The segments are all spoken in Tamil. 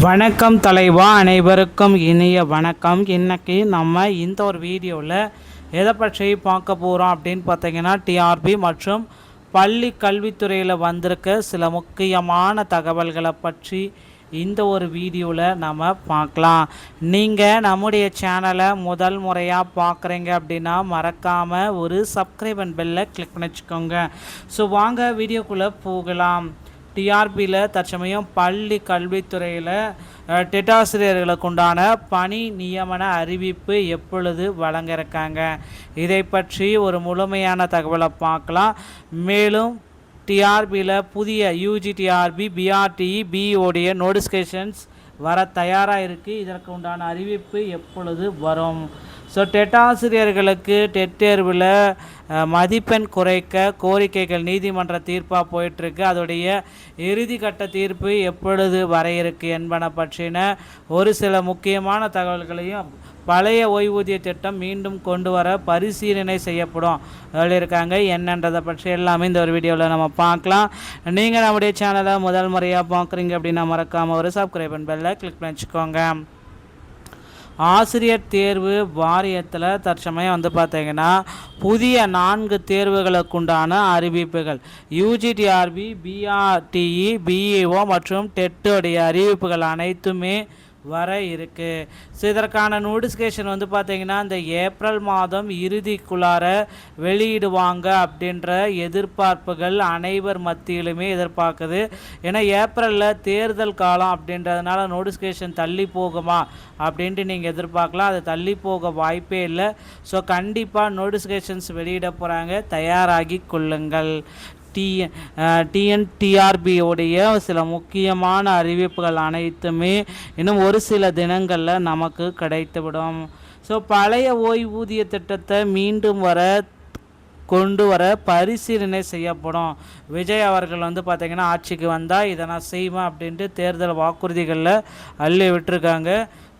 வணக்கம் தலைவா, அனைவருக்கும் இனிய வணக்கம். இன்றைக்கி நம்ம இந்த ஒரு வீடியோவில் எதை பற்றி பார்க்க போகிறோம் அப்படின்னு பார்த்தீங்கன்னா, டிஆர்பி மற்றும் பள்ளி கல்வித்துறையில் வந்திருக்க சில முக்கியமான தகவல்களை பற்றி இந்த ஒரு வீடியோவில் நம்ம பார்க்கலாம். நீங்கள் நம்முடைய சேனலை முதல் முறையாக பார்க்குறீங்க அப்படின்னா மறக்காமல் ஒரு சப்ஸ்கிரைப் அண்ட் பெல்லை கிளிக் பண்ணி வச்சுக்கோங்க. ஸோ வாங்க வீடியோக்குள்ளே போகலாம். டிஆர்பியில் தற்சமயம் பள்ளி கல்வித்துறையில் டெட்டாசிரியர்களுக்கு உண்டான பணி நியமன அறிவிப்பு எப்பொழுது வழங்க இருக்காங்க, இதை பற்றி ஒரு முழுமையான தகவலை பார்க்கலாம். மேலும் டிஆர்பியில் புதிய யூஜி டிஆர்பி பிஆர்டிஇ பிஇஓடைய நோட்டிஃபிகேஷன்ஸ் வர தயாராக இருக்குது. இதற்கு உண்டான அறிவிப்பு எப்பொழுது வரும்? ஸோ டெட்டாசிரியர்களுக்கு டெட் தேர்வில் மதிப்பெண் குறைக்க கோரிக்கைகள் நீதிமன்ற தீர்ப்பாக போயிட்டுருக்கு. அதோடைய இறுதிக்கட்ட தீர்ப்பு எப்பொழுது வர இருக்கு என்பன பற்றின ஒரு சில முக்கியமான தகவல்களையும், பழைய ஓய்வூதிய திட்டம் மீண்டும் கொண்டு வர பரிசீலனை செய்யப்படும் சொல்லியிருக்காங்க. என்னன்றதை பற்றி எல்லாமே இந்த ஒரு வீடியோவில் நம்ம பார்க்கலாம். நீங்கள் நம்முடைய சேனலை முதல் முறையாக பார்க்குறீங்க அப்படின்னா மறக்காமல் ஒரு சப்ஸ்கிரைப் அண்ட் பெல்லை கிளிக் பண்ணி வச்சுக்கோங்க. ஆசிரியர் தேர்வு வாரியத்தில் தற்சமயம் பார்த்தீங்கன்னா புதிய 4 தேர்வுகளுக்குண்டான அறிவிப்புகள், யூஜிடிஆர்பி பிஆர்டிஇ பிஇஓ மற்றும் டெட்டோடைய அறிவிப்புகள் அனைத்துமே வர இருக்குது. ஸோ இதற்கான நோட்டிஃபிகேஷன் பார்த்திங்கன்னா இந்த ஏப்ரல் மாதம் இறுதிக்குள்ளார வெளியிடுவாங்க அப்படின்ற எதிர்பார்ப்புகள் அனைவர் மத்தியிலுமே எதிர்பார்க்குது. ஏன்னா ஏப்ரலில் தேர்தல் காலம் அப்படின்றதுனால நோட்டிஃபிகேஷன் தள்ளி போகுமா அப்படின்ட்டு நீங்கள் எதிர்பார்க்கலாம். அது தள்ளி போக வாய்ப்பே இல்லை. ஸோ கண்டிப்பாக நோட்டிஃபிகேஷன்ஸ் வெளியிட போகிறாங்க, தயாராகி கொள்ளுங்கள். டிஎன்டிஆர்பியோடைய சில முக்கியமான அறிவிப்புகள் அனைத்துமே இன்னும் ஒரு சில தினங்களில் நமக்கு கிடைத்துவிடும். ஸோ பழைய ஓய்வூதிய திட்டத்தை மீண்டும் கொண்டு வர பரிசீலனை செய்யப்படும். விஜய் அவர்கள் பார்த்திங்கன்னா ஆட்சிக்கு வந்தால் இதை நான் செய்வேன் அப்படின்ட்டு தேர்தல் வாக்குறுதிகளில் அள்ளி விட்டுருக்காங்க.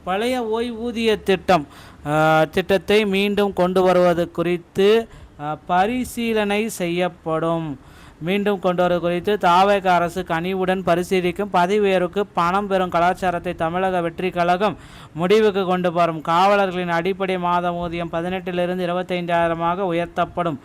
பழைய ஓய்வூதிய திட்டத்தை மீண்டும் கொண்டு வருவது குறித்து பரிசீலனை செய்யப்படும். மீண்டும் கொண்டு வர குறித்து தாவேக அரசு கனிவுடன் பரிசீலிக்கும். பதவி உயர்வுக்கு பணம் பெறும் கலாச்சாரத்தை தமிழக வெற்றி கழகம் முடிவுக்கு கொண்டு வரும். காவலர்களின் அடிப்படை மாத ஊதியம் 18,000 25,000 உயர்த்தப்படும்.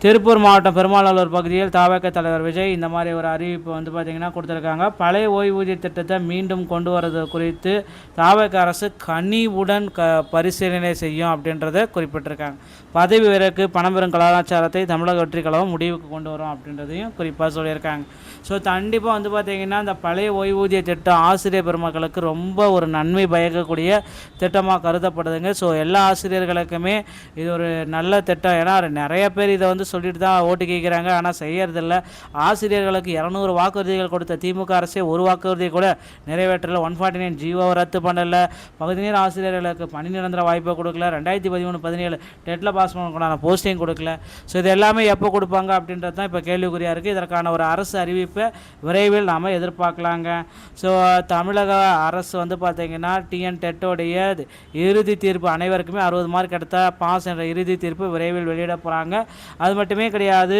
திருப்பூர் மாவட்டம் பெருமாளூர் பகுதியில் தாவேக தலைவர் விஜய் இந்த மாதிரி ஒரு அறிவிப்பு பார்த்திங்கன்னா கொடுத்துருக்காங்க. பழைய ஓய்வூதிய திட்டத்தை மீண்டும் கொண்டு வரது குறித்து தாவேக அரசு கனிவுடன் பரிசீலனை செய்யும் அப்படின்றத குறிப்பிட்டிருக்காங்க. பதவி உயர்வுக்கு பணம் பெறும் கலாச்சாரத்தை தமிழக வெற்றி கழகம் முடிவுக்கு கொண்டு வரும் அப்படின்றதையும் குறிப்பாக சொல்லியிருக்காங்க. ஸோ கண்டிப்பாக பார்த்திங்கன்னா இந்த பழைய ஓய்வூதிய திட்டம் ஆசிரியர் பெருமக்களுக்கு ரொம்ப ஒரு நன்மை பயக்கக்கூடிய திட்டமாக கருதப்படுதுங்க. ஸோ எல்லா ஆசிரியர்களுக்குமே இது ஒரு நல்ல திட்டம். ஏன்னா நிறைய பேர் இதை சொல்லிட்டு தான் ஓட்டு கேட்குறாங்க, ஆனால் செய்யறதில்ல. ஆசிரியர்களுக்கு 200 வாக்குறுதிகள் கொடுத்த திமுக அரசே ஒரு வாக்குறுதியை கூட நிறைவேற்றல. 149 ஜிஓவை ரத்து பண்ணல. பகுதி நேர ஆசிரியர்களுக்கு பணி நிரந்தர வாய்ப்பை கொடுக்கல. 2013-17 டெட்டில் பாஸ் பண்ணக்கூடாத போஸ்டிங் கொடுக்கல. ஸோ இது எல்லாமே எப்போ கொடுப்பாங்க அப்படின்றது தான் இப்போ கேள்விக்குறியாக இருக்குது. இதற்கான ஒரு அரசு அறிவிப்பை விரைவில் நாம் எதிர்பார்க்கலாங்க. ஸோ தமிழக அரசு பார்த்திங்கன்னா டிஎன் டெட்டோடைய இறுதி தீர்ப்பு அனைவருக்குமே 60 மார்க் எடுத்த பாஸ் என்ற இறுதி தீர்ப்பு விரைவில் வெளியிட போகிறாங்க. அது மட்டுமே கிடையாது,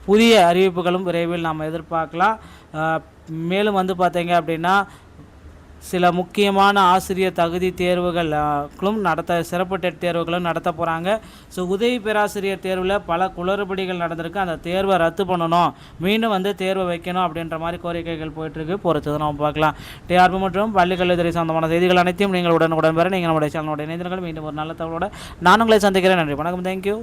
புதிய அறிவிப்புகளும் விரைவில் நாம் எதிர்பார்க்கலாம். மேலும் பார்த்தீங்க அப்படின்னா சில முக்கியமான ஆசிரியர் தகுதி தேர்வுகளும் சிறப்பு டெட் தேர்வுகளும் நடத்த போகிறாங்க. ஸோ உதவி பேராசிரியர் தேர்வில் பல குளறுபடிகள் நடந்திருக்கு. அந்த தேர்வை ரத்து பண்ணணும், மீண்டும் தேர்வை வைக்கணும் அப்படின்ற மாதிரி கோரிக்கைகள் போயிட்டுருக்கு. பொறுத்து நம்ம பார்க்கலாம். டிஆர்பி மற்றும் பள்ளி கல்வித்துறை சொந்தமான செய்திகள் அனைத்தையும் நீங்கள் உடனுக்குடன் பெற நீங்கள் நம்முடைய சேனலுடைய இணைந்தர்கள். மீண்டும் ஒரு நல்ல தகவலோட நான் உங்களை சந்திக்கிறேன். நன்றி, வணக்கம், தேங்க்யூ.